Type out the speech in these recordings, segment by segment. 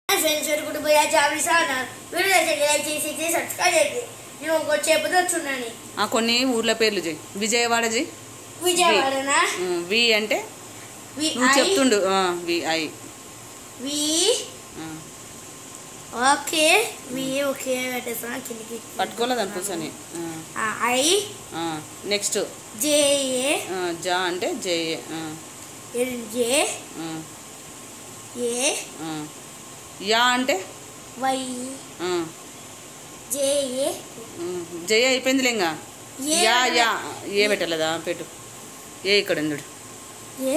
Friends welcome to జాబీ channel. Video like చేసి subscribe చేయండి. నేను ఒక చెప్పుతో వచ్చున్నాను. కొన్ని ఊర్ల పేర్లు చేయి. విజయవాడ చేయి. విజయవాడనా? వి అంటే నువ్వు చెప్తుండు. V I V okay V okay పెట్టేస్తాను. కిందికి పట్టుకోలేదు అనుకోసని. ఐ నెక్స్ట్ జే ఏ జా అంటే జే ఎల్ జే ఏ యా అంటే వై జే ఏ జయ అయిపోయిందిలే. ఇంకా యా యా ఏ పెట్టలేదా? పెట్టు. ఏ ఇక్కడ ఉంది. ఏ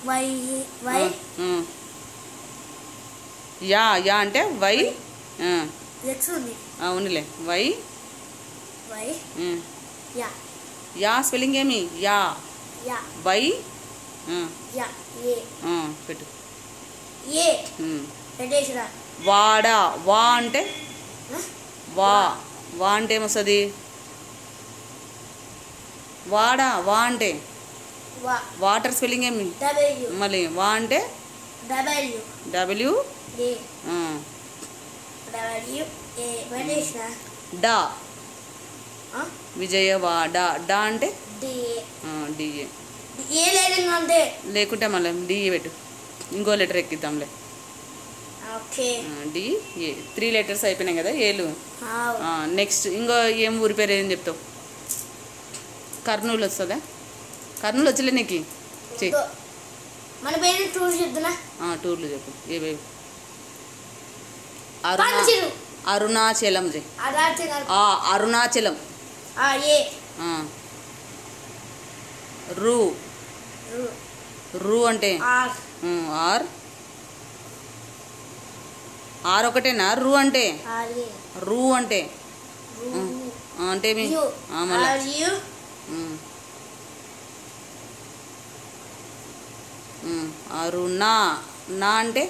వై వై యా యా అంటే వై. ఎక్స్ ఉంది. అవునులే. వై వై యా యా స్పెల్లింగ్ ఏమి? యా యా వై యా ఏ పెట్టు. ఏ పెట్టేసిరా. వాడా వా అంటే వా వా అంటే ఏమొస్తుంది? వాడా వా అంటే వాటర్ స్పెల్లింగ్ ఏమి? మళ్ళీ వా అంటే డబ్ల్యూ డా. విజయవాడ డా అంటే డిఏ. లేకుంటే మళ్ళీ డిఏ పెట్టు. ఇంకో లెటర్ ఎక్కిద్దాంలే. డిఏ 3 లెటర్స్ అయిపోయినాయి కదా ఏలు. నెక్స్ట్ ఇంకో ఏం ఊరి పేరు ఏం చెప్తావు? కర్నూలు వస్తుందా? కర్నూలు వచ్చలే నీకు? టూర్లు చెప్పు. ఏవేవి? అరుణాచలం చెయ్యి. అరుణాచలం. రూ రూ అంటే ఆర్ ఆర్ ఒకటేనా? రూ అంటే రూ అంటే అంటే అరుణా నా అంటే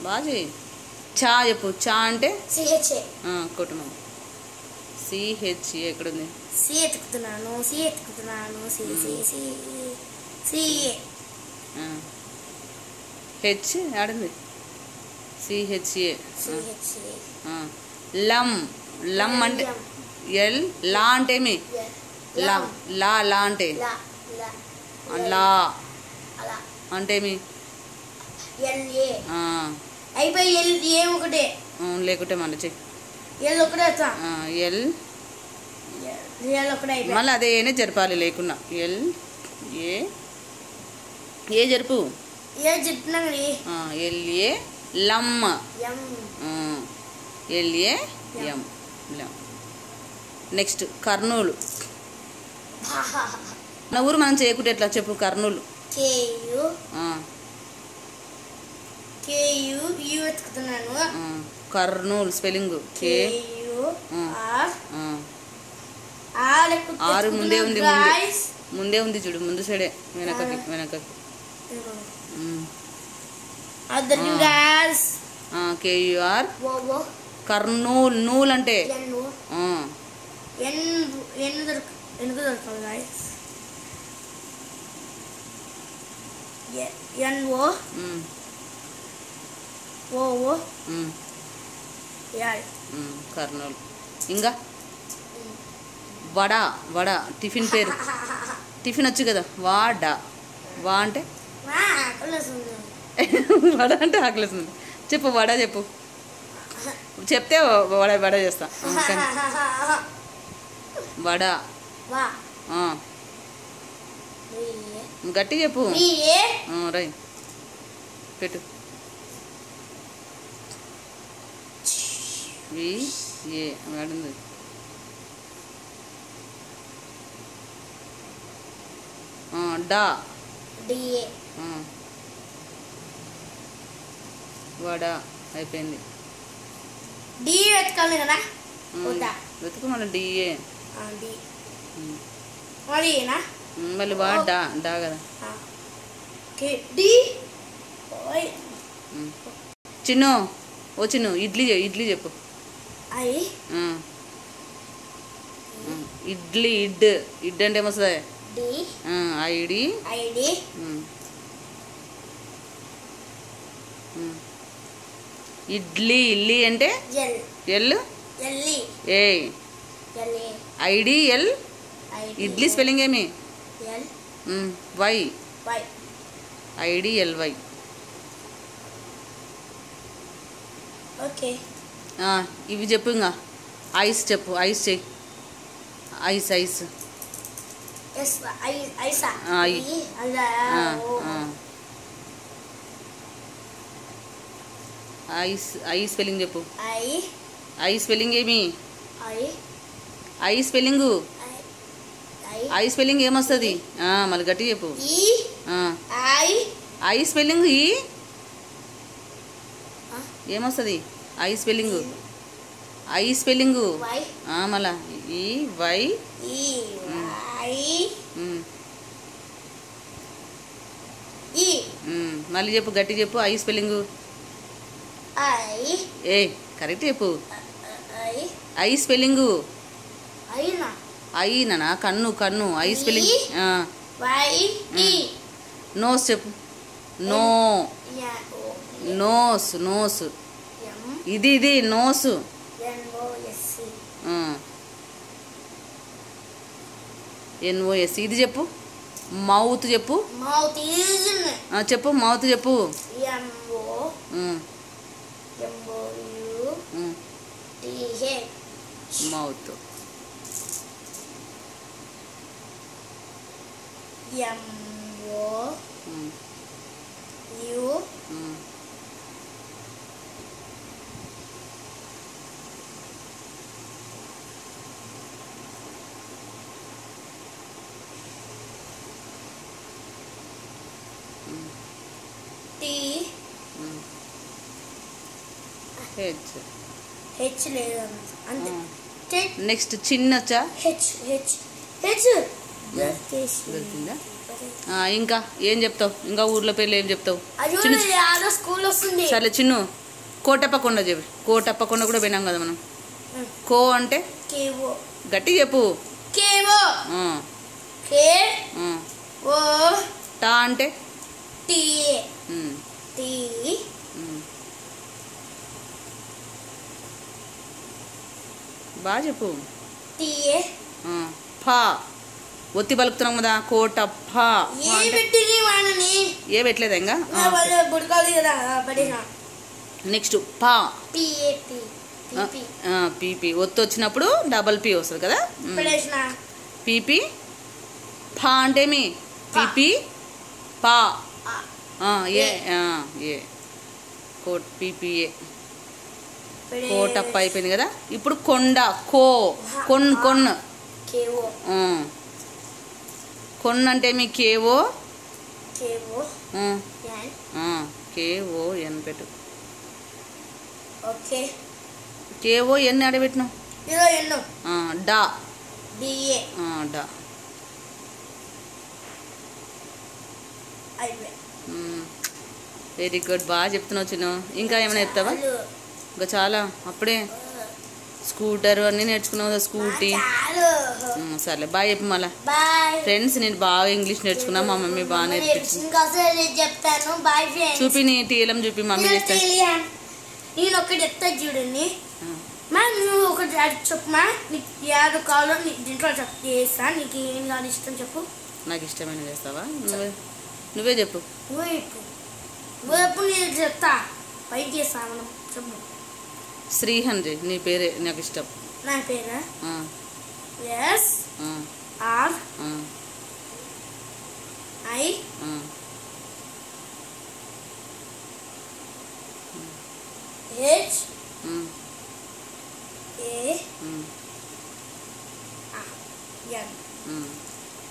బాజీ. చా చెప్పు. చా అంటే కుటుంబం. సిహెచ్ఏ ఎక్కడుంది? సి ఎత్తుకుతున్నాను. హెచ్ ఆడింది. సిహెచ్ఏ. లం లం అంటే ఎల్. లా అంటే ఏమి? లా లా లా అంటే లా అంటే ఏమి? లేకుంటే మళ్ళీ చెయ్యి. ఎల్ మళ్ళీ అదే ఏనే జరపాలి. లేకున్నా ఎల్ ఏ జరుపు. ఎల్ఏ లమ్. ఎల్ఏ ఎం లం. నెక్స్ట్ కర్నూలు. నా ఊరు మనం చేయకుంటే ఎట్లా చెప్పు? కర్నూలు. కర్నూలు స్పెల్లింగ్ ఆరు ముందే ఉంది. ముందే ఉంది చూడు. ముందు సైడే వెనకకి కేయూఆర్. కర్నూలు. నూల్ అంటే కర్నూలు. ఇంకా వడ. వడ టిఫిన్ పేరు. టిఫిన్ వచ్చు కదా. వాడా వా అంటే వడ అంటే ఆకలిస్తుంది. చెప్పు. వడ చెప్పు. చెప్తే వడ వడ చేస్తా. వడ గట్టి చెప్పు. రై పెట్టు. ఏ వాడింది. డా వడ అయిపోయింది. వెతుకు మళ్ళీ డిఏ. మళ్ళీ వా డా డా కదా. చిన్ను ఓ చిన్ను ఇడ్లీ చెప్పు. ఇడ్లీ ఇడ్ అంటే ఏమొస్తుంది డి ఐడి ఐడి ఇడ్లీ ఇల్లి అంటే ఎల్ ఎల్ ఎల్లి ఏ ఎల్లి ఐడి ఎల్ ఇడ్లీ స్పెల్లింగ్ ఏమి L Y Y I D L Y. Okay ఇవి చెప్పు ఇంకా ఐస్ చెప్పు ఐస్ చెయ్యి ఐస్ ఐస్ ఎస్ ఐసా ఐ అలా ఐస్ ఐ స్పెల్లింగ్ చెప్పు. ఐ ఐ స్పెల్లింగ్ ఏమి I I spelling I I spelling ఏమొస్తుంది మళ్ళీ గట్టి చెప్పు. ఈ ఐ ఐ స్పెల్లింగ్ ఈ ఏమొస్తుంది I spelling I spelling Y మళ్ళా ఈ వై ఈ వై ఈ మళ్ళీ చెప్పు గట్టి చెప్పు I spelling. I A correct చెప్పు. ఐ ఐ స్పెల్లింగ్ ఐనా ఐనా కన్ను కన్ను ఐ స్పెల్లింగ్. వై ఈ నోస్ చెప్పు. నో యా నోస్ నోస్ ఎం ఇది ఇది నోస్. ఎన్ ఓ ఎస్ సి ఎన్ఓఎస్. ఇది చెప్పు. మౌత్ చెప్పు. మౌత్ ఈజ్ చెప్పు మౌత్ చెప్పు. ఎం ఓ you T H mouth. M oh you T H. H లేదన్న అంతే. నెక్స్ట్ చిన్న వచ్చా హెచ్ హెచ్ హెచ్ దొరికిందా? ఇంకా ఏం చెప్తావు? ఇంకా ఊర్లో పేర్లు ఏం చెప్తావు? స్కూల్ వస్తుంది. సరే చిన్ను కోటప్పకొండ చెప్పు. కోటప్పకొండ కూడా పోయినాం కదా మనం. కో అంటే కేవో గట్టి చెప్పు. కేవో కే ఓ. టా అంటే టీ టీ బాగా చెప్పు. టీ ఫా ఒత్తి పలుకుతున్నాం కదా. కోటప్ప. ఏ పెట్టలేదా ఇంకా? నెక్స్ట్ పా పీపీ ఒత్తి వచ్చినప్పుడు డబల్ పీ వస్తుంది కదా. పీపీ. ఫా అంటే మీ పీపీ పా ఏ ఏ కోట్ పీపీఏ. కోటప్ప అయిపోయింది కదా. ఇప్పుడు కొండ కో కొన్ కొన్ కొన్ అంటే మీ కేవో కేఓ ఎన్ పెట్టు. కేఓ ఎన్ ఆడబెట్టినావు. డా డా. Very good. బాగా చెప్తున్నావు చిన్న. ఇంకా ఏమైనా చెప్తావా? ఇంకా చాలా అప్పుడే స్కూటర్ అన్నీ నేర్చుకున్నావు కదా. స్కూటీ. సర్లే బాయ్ చెప్పు. మళ్ళా ఫ్రెండ్స్ నేను బాగా ఇంగ్లీష్ నేర్చుకున్నా. మా మమ్మీ బాగా నేర్పించింది. చూపి నీ టీఎలం చూపి మమ్మీ చేస్తా. నేను ఒకటి చెప్తా చూడండి. నువ్వు ఒకటి చెప్పమా. నీకు యారు కావాలో దీంట్లో చేస్తా. నీకు ఏం కావాలి ఇష్టం చెప్పు. నాకు ఇష్టమైన చేస్తావా? నువ్వే చెప్పు. నువ్వే చెప్పు. నువ్వు ఎప్పుడు నేను చెప్తా. పైకి చేస్తా మనం చెప్పు. శ్రీహండ్రి నీ పేరే నాకు ఇష్టం. నా పేరా? S R I H A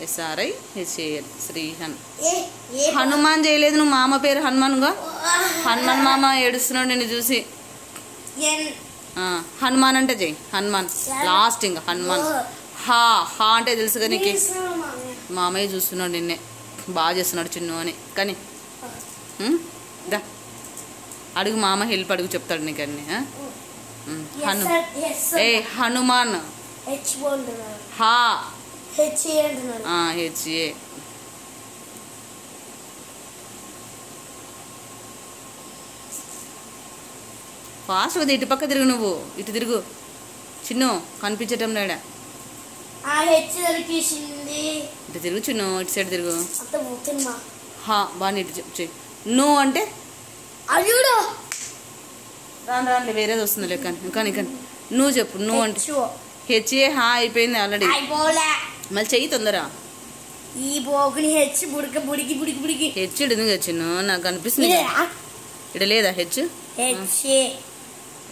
SRI HAN Srihan. Hanuman చేయలేదు నువ్వు. మామ పేరు హనుమాన్గా. హనుమాన్ మామ ఏడుస్తున్నాడు నిన్ను చూసి. హనుమాన్ అంటే చెయ్యి. హనుమాన్ లాస్ట్ ఇంకా హనుమాన్. హా హా అంటే తెలుసుగా నీకు. మామయ్య చూస్తున్నాడు నిన్నే. బాగా చేస్తున్నాడు చిన్ను అని. కానీ దా అడుగు. మామ హెల్ప్ అడుగు చెప్తాడు నీకు అన్ని. ఏ హనుమాన్ హెచ్ అంటున్నారు. హా హెచ్ఏ అంటున్నారు. హెచ్ఏ. ఫాస్ట్ కదా, ఇటు పక్క తిరుగు, నువ్వు ఇటు తిరుగు చిన్ను, కనిపించటం లేడా. హెచ్ దొరికేసింది. ఇటు తిరుగు చిన్ను, ఇటు సైడ్ తిరుగు. అంత పోతున్నా. హా బాగా ఇటు చెప్పు. నో అంటే అయ్యూడో రాను వేరేది వస్తుంది లెక్క. ఇంకా నువ్వు చెప్పు. నువ్వు అంటే హెచ్ఏ. హా అయిపోయింది ఆల్రెడీ. మళ్ళీ చెయ్యి తొందర. ఈ బోగుని హెచ్ బుడికి బుడికి బుడికి బుడికి హెచ్ ఇడు వచ్చిన నాకు అనిపిస్తుంది. ఇక్కడ లేదా హెచ్?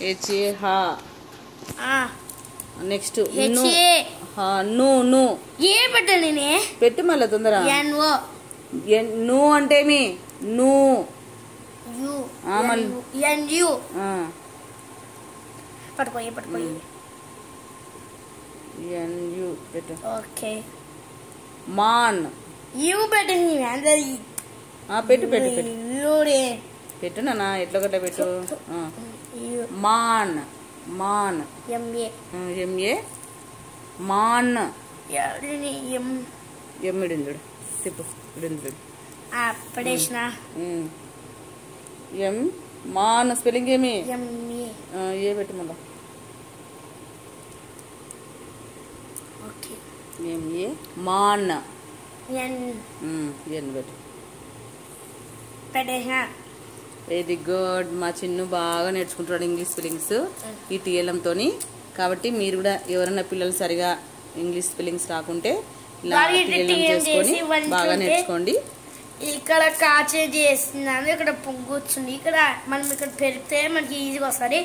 హెచ్ఏ హా. నెక్స్ట్ ను ఏ పెట్టాను నేనే. పెట్టు మళ్ళీ తొందర. ను అంటే మీ ను పట్టుకోయి పట్టుకోయి. పెట్టు. ఓకే. మాన్. యూ పెట్టింది. పెట్టు పెట్టు పెట్టు పెట్టు నాన్న, ఎట్లా గట్ట పెట్టు. మాన్. మాన్ ఎంఏ మాన్. ఎమ్మిడు తిప్పు. ఇడు పడేసిన. ఎం మాన్ స్పెల్లింగ్ ఏమి? ఏ పెట్టు మళ్ళా. ఎంఏ మాన్. ఎన్ పెట్టు. Very good. మా చిన్ను బాగా నేర్చుకుంటున్నాడు ఇంగ్లీష్ స్పెల్లింగ్స్ ఈ టీఎల్ఎంతో. కాబట్టి మీరు కూడా ఎవరైనా పిల్లలు సరిగా ఇంగ్లీష్ స్పెల్లింగ్స్ రాకుంటే ఇలా టీఎల్ఎం చేసుకొని బాగా నేర్చుకోండి. ఇక్కడ కాచే చేస్తున్నాను. ఇక్కడ పొంగు వచ్చింది. ఇక్కడ మనం ఇక్కడ పెడితే మనకి ఈజీగా వస్తుంది.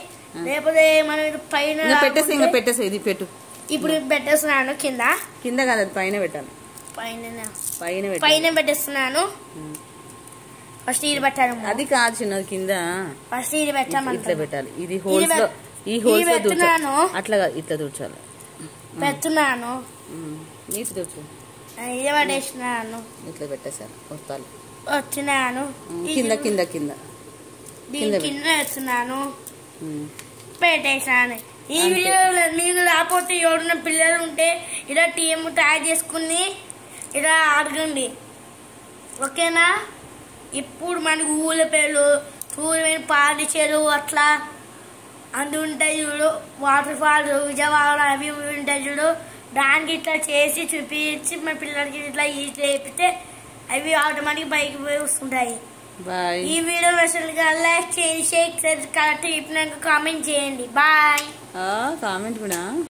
లేకపోతే మనం పైన పెట్టేసి ఇది పెట్టు. ఇప్పుడు పెట్టేస్తున్నాను. కింద కాదు, అది పైన పెట్టాలి. పైన పెట్టేస్తున్నాను. ఫస్ట్ ఇది పెట్టాను. అది కాదు చిన్నది, కింద ఫస్ట్ ఇది పెట్టాలి. ఇట్లా పెట్టాలి. ఇది హోల్స్ లో, ఈ హోల్స్ లో దూర్చాలి. అట్లా కాదు, ఇట్లా దూర్చాలి. పెడుతున్నాను. నీటి దూర్చు. ఇది పడేసినాను. ఇట్లా పెట్టేసాను. వస్తాను. వచ్చినాను. కింద కింద కింద కింద వేస్తున్నాను. పెట్టేసాను. ఈ వీడియోలో మీకు లేకపోతే ఎవరైనా పిల్లలు ఉంటే ఇలా టీఎం తయారు చేసుకుని ఇలా అడగండి. ఓకేనా? ఇప్పుడు మనకు ఊళ్ళ పేర్లు, సూర్యమైన పాడిచేరు అట్లా అందు ఉంటాయి చూడు. వాటర్ ఫాల్స్ విజయవాడ అవి ఉంటాయి చూడు. దానికి ఇట్లా చేసి చూపించి మన పిల్లలకి ఇట్లా చేపితే అవి ఆటోమేటిక్ బైక్ పోయి వస్తుంటాయి. ఈ వీడియో నచ్చినట్లుగా లైక్ చేయండి, షేర్ చేయండి, కరెక్ట్ చెప్పినాక కామెంట్ చేయండి. బాయ్. కామెంట్ కూడా